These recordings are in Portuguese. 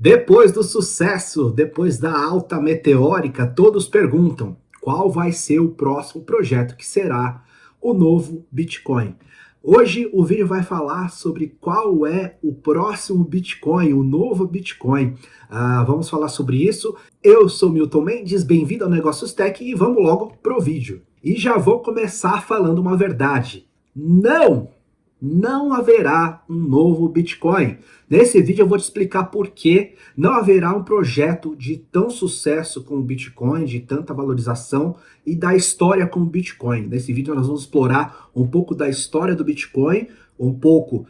Depois do sucesso, depois da alta meteórica, todos perguntam qual vai ser o próximo projeto que será o novo Bitcoin. Hoje o vídeo vai falar sobre qual é o próximo Bitcoin, o novo Bitcoin. Vamos falar sobre isso. Eu sou Milton Mendes, bem-vindo ao Negócios Tech e vamos logo pro vídeo. E já vou começar falando uma verdade. Não haverá um novo Bitcoin. Nesse vídeo eu vou te explicar por que não haverá um projeto de tão sucesso com o Bitcoin, de tanta valorização e da história com o Bitcoin. Nesse vídeo nós vamos explorar um pouco da história do Bitcoin, um pouco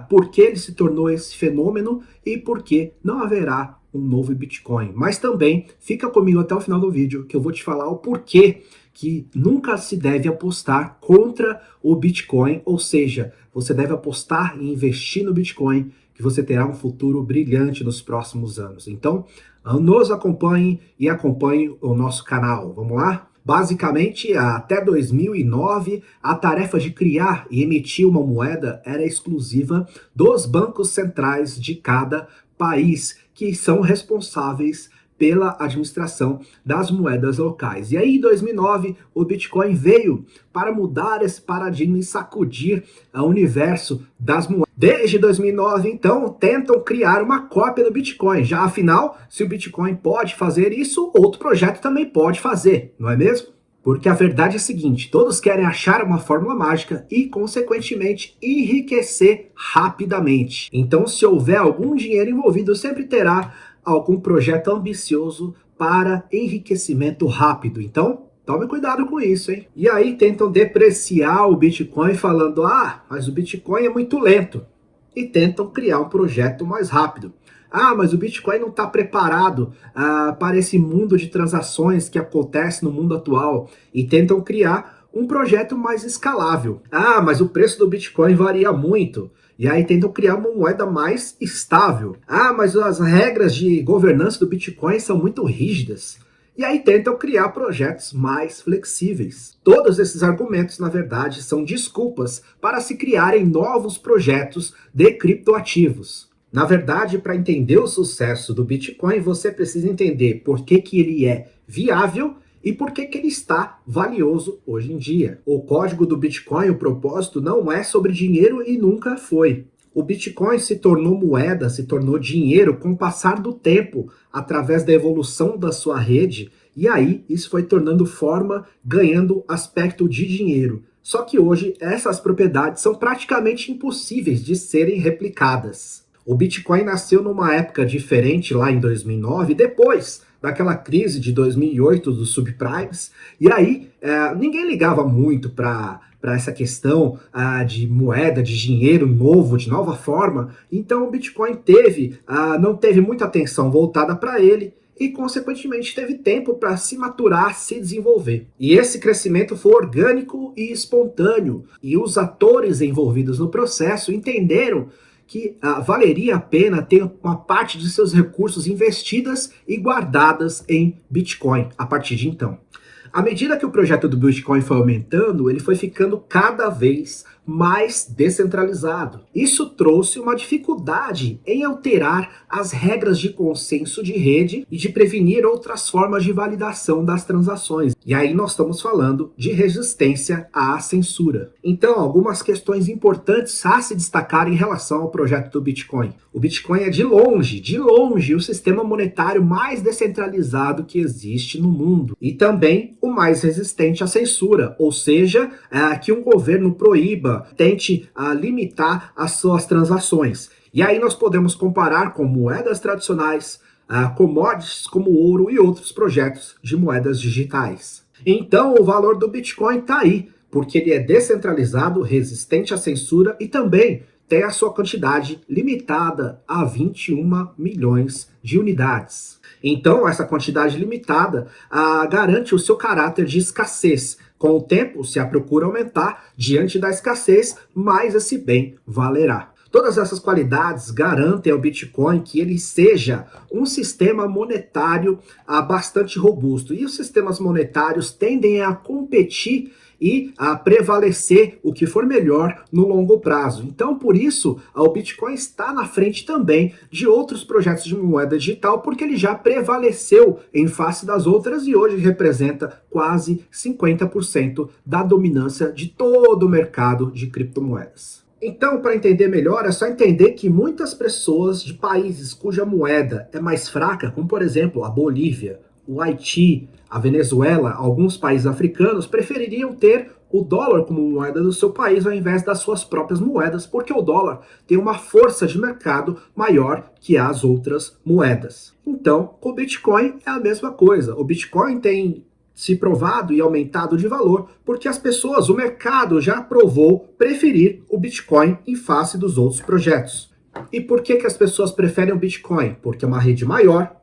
por que ele se tornou esse fenômeno e por que não haverá um novo Bitcoin. Mas também fica comigo até o final do vídeo que eu vou te falar o porquê que nunca se deve apostar contra o Bitcoin, ou seja, você deve apostar e investir no Bitcoin, que você terá um futuro brilhante nos próximos anos. Então, nos acompanhe e acompanhe o nosso canal. Vamos lá? Basicamente, até 2009, a tarefa de criar e emitir uma moeda era exclusiva dos bancos centrais de cada país, que são responsáveis pela administração das moedas locais. E aí, em 2009, o Bitcoin veio para mudar esse paradigma e sacudir o universo das moedas. Desde 2009, então, tentam criar uma cópia do Bitcoin. Já afinal, se o Bitcoin pode fazer isso, outro projeto também pode fazer, não é mesmo? Porque a verdade é a seguinte, todos querem achar uma fórmula mágica e, consequentemente, enriquecer rapidamente. Então, se houver algum dinheiro envolvido, sempre terá algum projeto ambicioso para enriquecimento rápido. Então, tome cuidado com isso, hein? E aí tentam depreciar o Bitcoin falando, mas o Bitcoin é muito lento. E tentam criar um projeto mais rápido. Mas o Bitcoin não está preparado para esse mundo de transações que acontece no mundo atual. E tentam criar um projeto mais escalável. Mas o preço do Bitcoin varia muito. E aí tentam criar uma moeda mais estável. Mas as regras de governança do Bitcoin são muito rígidas. E aí tentam criar projetos mais flexíveis. Todos esses argumentos, na verdade, são desculpas para se criarem novos projetos de criptoativos. Na verdade, para entender o sucesso do Bitcoin, você precisa entender por que ele é viável e por que ele está valioso hoje em dia. O código do Bitcoin, o propósito, não é sobre dinheiro e nunca foi. O Bitcoin se tornou moeda, se tornou dinheiro com o passar do tempo, através da evolução da sua rede, e aí isso foi tornando forma, ganhando aspecto de dinheiro. Só que hoje essas propriedades são praticamente impossíveis de serem replicadas. O Bitcoin nasceu numa época diferente lá em 2009, depois daquela crise de 2008 dos subprimes, e aí ninguém ligava muito para essa questão de moeda, de dinheiro novo, de nova forma, então o Bitcoin não teve muita atenção voltada para ele, e consequentemente teve tempo para se maturar, se desenvolver. E esse crescimento foi orgânico e espontâneo, e os atores envolvidos no processo entenderam que valeria a pena ter uma parte de seus recursos investidas e guardadas em Bitcoin a partir de então. À medida que o projeto do Bitcoin foi aumentando, ele foi ficando cada vez mais descentralizado. Isso trouxe uma dificuldade em alterar as regras de consenso de rede e de prevenir outras formas de validação das transações. E aí nós estamos falando de resistência à censura. Então, algumas questões importantes a se destacar em relação ao projeto do Bitcoin. O Bitcoin é de longe, o sistema monetário mais descentralizado que existe no mundo. E também o mais resistente à censura, ou seja, que um governo proíba, tente limitar as suas transações. E aí nós podemos comparar com moedas tradicionais, commodities como ouro e outros projetos de moedas digitais. Então o valor do Bitcoin está aí, porque ele é descentralizado, resistente à censura e também tem a sua quantidade limitada a 21 milhões de unidades. Então, essa quantidade limitada garante o seu caráter de escassez. Com o tempo, se a procura aumentar, diante da escassez, mais esse bem valerá. Todas essas qualidades garantem ao Bitcoin que ele seja um sistema monetário bastante robusto. E os sistemas monetários tendem a competir e prevalecer o que for melhor no longo prazo. Então, por isso, o Bitcoin está na frente também de outros projetos de moeda digital, porque ele já prevaleceu em face das outras e hoje representa quase 50% da dominância de todo o mercado de criptomoedas. Então, para entender melhor, é só entender que muitas pessoas de países cuja moeda é mais fraca, como por exemplo a Bolívia, o Haiti, a Venezuela, alguns países africanos, prefeririam ter o dólar como moeda do seu país ao invés das suas próprias moedas, porque o dólar tem uma força de mercado maior que as outras moedas. Então, com o Bitcoin é a mesma coisa. O Bitcoin tem se provado e aumentado de valor, porque as pessoas, o mercado já provou preferir o Bitcoin em face dos outros projetos. E por que as pessoas preferem o Bitcoin? Porque é uma rede maior,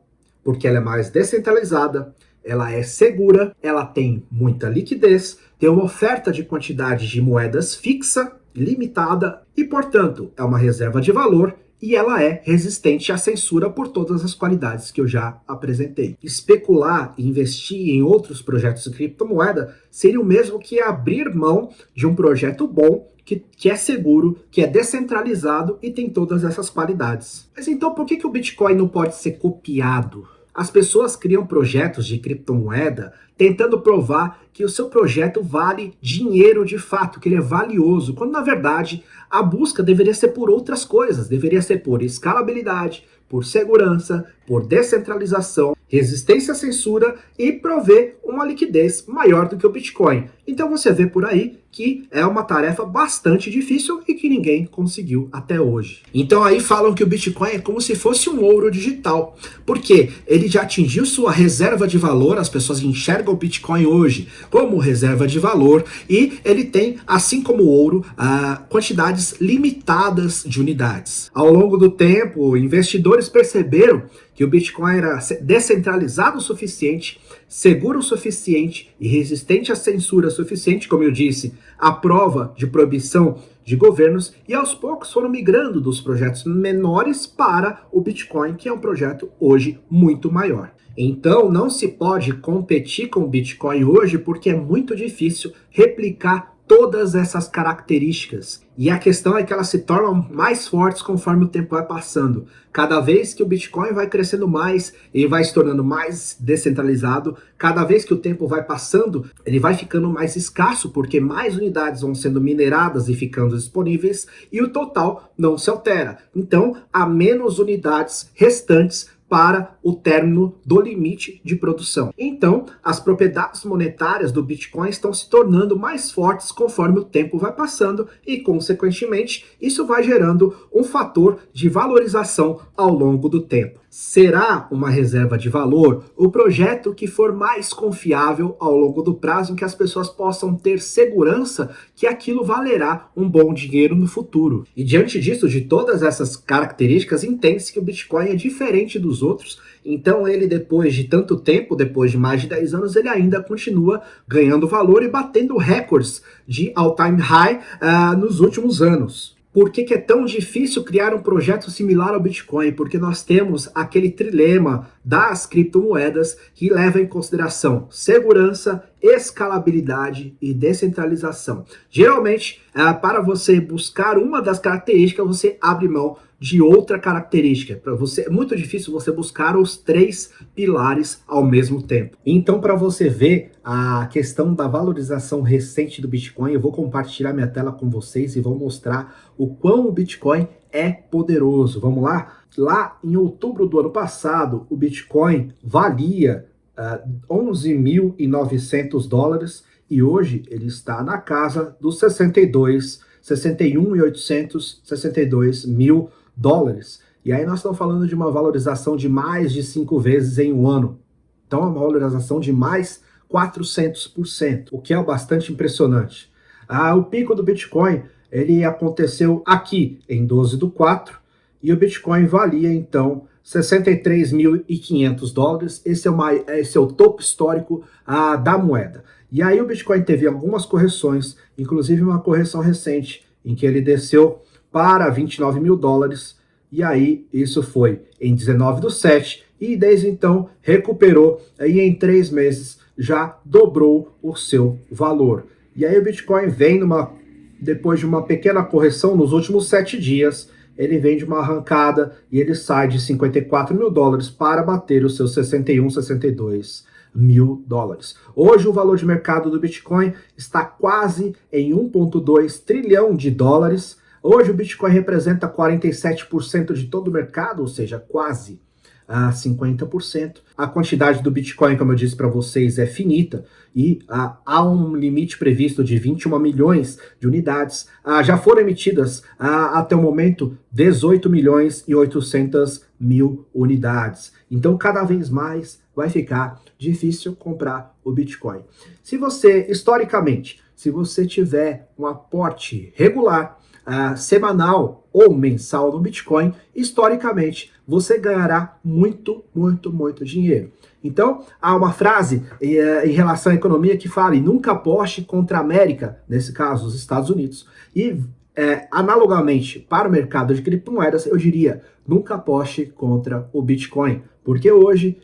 porque ela é mais descentralizada, ela é segura, ela tem muita liquidez, tem uma oferta de quantidade de moedas fixa, limitada, e, portanto, é uma reserva de valor e ela é resistente à censura por todas as qualidades que eu já apresentei. Especular e investir em outros projetos de criptomoeda seria o mesmo que abrir mão de um projeto bom, que é seguro, que é descentralizado e tem todas essas qualidades. Mas então por que o Bitcoin não pode ser copiado? As pessoas criam projetos de criptomoeda tentando provar que o seu projeto vale dinheiro de fato, que ele é valioso, quando na verdade a busca deveria ser por outras coisas, deveria ser por escalabilidade, por segurança, por descentralização, resistência à censura e prover uma liquidez maior do que o Bitcoin. Então você vê por aí que é uma tarefa bastante difícil e que ninguém conseguiu até hoje. Então aí falam que o Bitcoin é como se fosse um ouro digital, porque ele já atingiu sua reserva de valor, as pessoas enxergam o Bitcoin hoje como reserva de valor e ele tem, assim como o ouro, quantidades limitadas de unidades. Ao longo do tempo, investidores perceberam que o Bitcoin era descentralizado o suficiente, seguro o suficiente e resistente à censura suficiente, como eu disse, à prova de proibição de governos, e aos poucos foram migrando dos projetos menores para o Bitcoin, que é um projeto hoje muito maior. Então não se pode competir com o Bitcoin hoje porque é muito difícil replicar todas essas características. E a questão é que elas se tornam mais fortes conforme o tempo vai passando. Cada vez que o Bitcoin vai crescendo mais, ele vai se tornando mais descentralizado. Cada vez que o tempo vai passando, ele vai ficando mais escasso, porque mais unidades vão sendo mineradas e ficando disponíveis, e o total não se altera. Então, há menos unidades restantes para o término do limite de produção. Então, as propriedades monetárias do Bitcoin estão se tornando mais fortes conforme o tempo vai passando e, consequentemente, isso vai gerando um fator de valorização ao longo do tempo. Será uma reserva de valor o projeto que for mais confiável ao longo do prazo, em que as pessoas possam ter segurança que aquilo valerá um bom dinheiro no futuro. E diante disso, de todas essas características, entende-se que o Bitcoin é diferente dos outros. Então ele, depois de tanto tempo, depois de mais de 10 anos, ele ainda continua ganhando valor e batendo recordes de all-time high nos últimos anos. Por que é tão difícil criar um projeto similar ao Bitcoin? Porque nós temos aquele trilema das criptomoedas que leva em consideração segurança, escalabilidade e descentralização. Geralmente, para você buscar uma das características, você abre mão de outra característica. Para você é muito difícil você buscar os 3 pilares ao mesmo tempo. Então, para você ver a questão da valorização recente do Bitcoin, eu vou compartilhar minha tela com vocês e vou mostrar o quão o Bitcoin é poderoso. Vamos lá? Lá em outubro do ano passado, o Bitcoin valia 11.900 dólares e hoje ele está na casa dos 61.862 mil dólares. E aí nós estamos falando de uma valorização de mais de 5 vezes em um ano. Então é uma valorização de mais 400%, o que é bastante impressionante. O pico do Bitcoin ele aconteceu aqui em 12/4 e o Bitcoin valia então 63.500 dólares. Esse é o topo histórico da moeda. E aí o Bitcoin teve algumas correções, inclusive uma correção recente, em que ele desceu para 29 mil dólares, e aí isso foi em 19/7, e desde então recuperou, e em 3 meses já dobrou o seu valor. E aí o Bitcoin vem depois de uma pequena correção nos últimos 7 dias, ele vem de uma arrancada e ele sai de 54 mil dólares para bater os seus 61, 62 mil dólares. Hoje o valor de mercado do Bitcoin está quase em 1,2 trilhão de dólares. Hoje o Bitcoin representa 47% de todo o mercado, ou seja, quase a 50%. A quantidade do Bitcoin, como eu disse para vocês, é finita e há um limite previsto de 21 milhões de unidades. Já foram emitidas até o momento 18 milhões e 800 mil unidades. Então, cada vez mais vai ficar difícil comprar o Bitcoin. Se você, historicamente, se você tiver um aporte regular, semanal ou mensal no Bitcoin, historicamente você ganhará muito, muito, muito dinheiro. Então, há uma frase em relação à economia que fala: nunca aposte contra a América, nesse caso, os Estados Unidos. E, analogamente, para o mercado de criptomoedas, eu diria: nunca aposte contra o Bitcoin, porque hoje,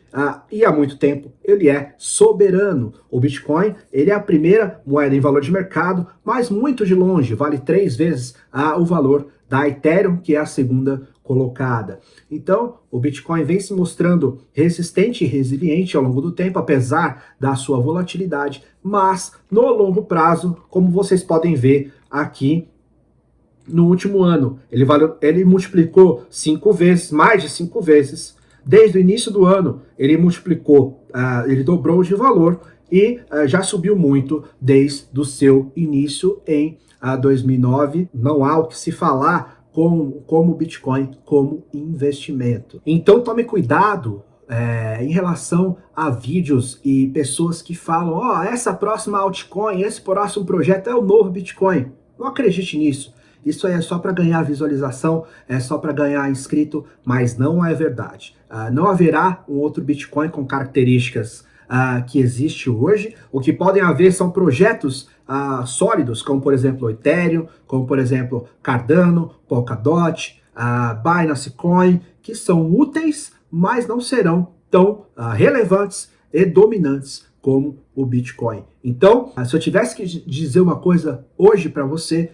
e há muito tempo, ele é soberano. O Bitcoin, ele é a primeira moeda em valor de mercado, mas muito de longe, vale 3 vezes o valor da Ethereum, que é a segunda colocada. Então, o Bitcoin vem se mostrando resistente e resiliente ao longo do tempo, apesar da sua volatilidade, mas no longo prazo, como vocês podem ver aqui, no último ano, ele multiplicou 5 vezes, mais de 5 vezes. Desde o início do ano, ele multiplicou, ele dobrou de valor e já subiu muito desde o seu início em 2009. Não há o que se falar como Bitcoin como investimento. Então tome cuidado em relação a vídeos e pessoas que falam: essa próxima altcoin, esse próximo projeto é o novo Bitcoin. Não acredite nisso. Isso aí é só para ganhar visualização, é só para ganhar inscrito, mas não é verdade. Não haverá um outro Bitcoin com características que existe hoje. O que podem haver são projetos sólidos, como por exemplo o Ethereum, como por exemplo Cardano, Polkadot, Binance Coin, que são úteis, mas não serão tão relevantes e dominantes como o Bitcoin. Então, se eu tivesse que dizer uma coisa hoje para você,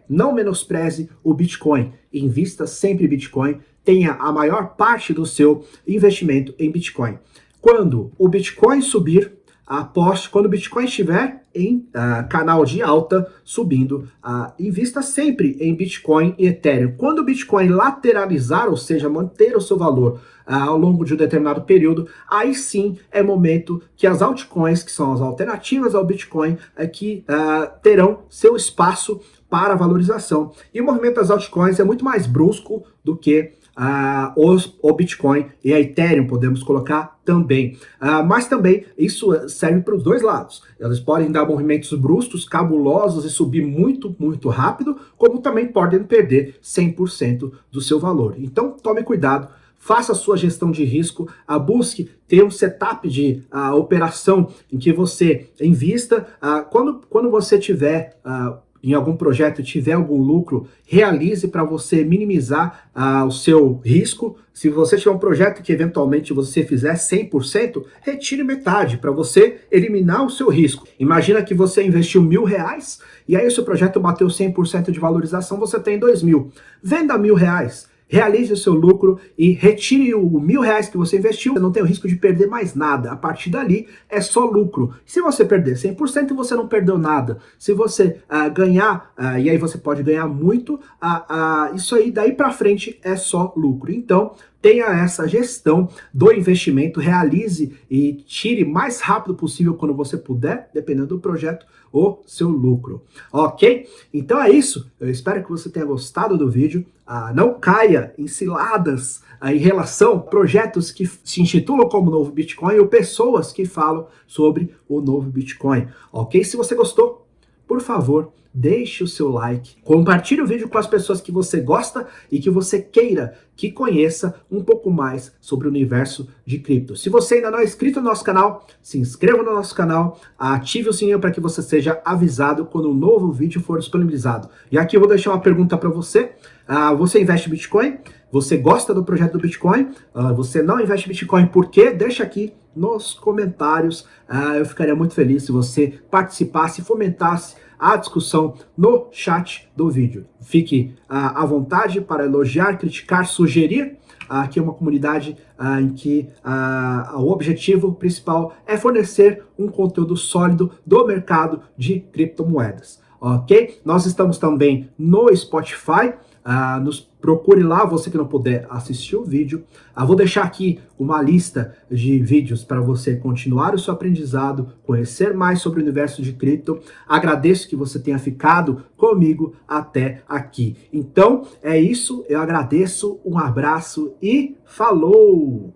não menospreze o Bitcoin. Invista sempre em Bitcoin. Tenha a maior parte do seu investimento em Bitcoin. Quando o Bitcoin subir, aposte. Quando o Bitcoin estiver em canal de alta, subindo, invista sempre em Bitcoin e Ethereum. Quando o Bitcoin lateralizar, ou seja, manter o seu valor ao longo de um determinado período, aí sim é momento que as altcoins, que são as alternativas ao Bitcoin, que terão seu espaço para valorização. E o movimento das altcoins é muito mais brusco do que o Bitcoin e a Ethereum, podemos colocar também. Mas também isso serve para os dois lados. Elas podem dar movimentos bruscos, cabulosos e subir muito, muito rápido, como também podem perder 100% do seu valor. Então tome cuidado. Faça a sua gestão de risco, busque ter um setup de operação em que você invista. Quando você tiver em algum projeto e tiver algum lucro, realize para você minimizar o seu risco. Se você tiver um projeto que eventualmente você fizer 100%, retire metade para você eliminar o seu risco. Imagina que você investiu R$1.000 e aí o seu projeto bateu 100% de valorização, você tem 2.000. Venda R$1.000. Realize o seu lucro e retire o R$1.000 que você investiu. Você não tem o risco de perder mais nada. A partir dali é só lucro. Se você perder 100%, você não perdeu nada. Se você ganhar, e aí você pode ganhar muito, isso aí daí para frente é só lucro. Então, tenha essa gestão do investimento, realize e tire mais rápido possível quando você puder, dependendo do projeto, o seu lucro. Ok? Então é isso. Eu espero que você tenha gostado do vídeo. Não caia em ciladas em relação a projetos que se intitulam como novo Bitcoin ou pessoas que falam sobre o novo Bitcoin. Ok? Se você gostou, por favor, deixe o seu like, compartilhe o vídeo com as pessoas que você gosta e que você queira que conheça um pouco mais sobre o universo de cripto. Se você ainda não é inscrito no nosso canal, se inscreva no nosso canal, ative o sininho para que você seja avisado quando um novo vídeo for disponibilizado. E aqui eu vou deixar uma pergunta para você. Você investe em Bitcoin? Você gosta do projeto do Bitcoin? Você não investe em Bitcoin por quê? Deixa aqui nos comentários. Eu ficaria muito feliz se você participasse, fomentasse a discussão no chat do vídeo. Fique à vontade para elogiar, criticar, sugerir. Aqui é uma comunidade em que o objetivo principal é fornecer um conteúdo sólido do mercado de criptomoedas. Ok? Nós estamos também no Spotify. Nos procure lá, você que não puder assistir o vídeo. Vou deixar aqui uma lista de vídeos para você continuar o seu aprendizado, conhecer mais sobre o universo de cripto. Agradeço que você tenha ficado comigo até aqui. Então, é isso. Eu agradeço, um abraço e falou!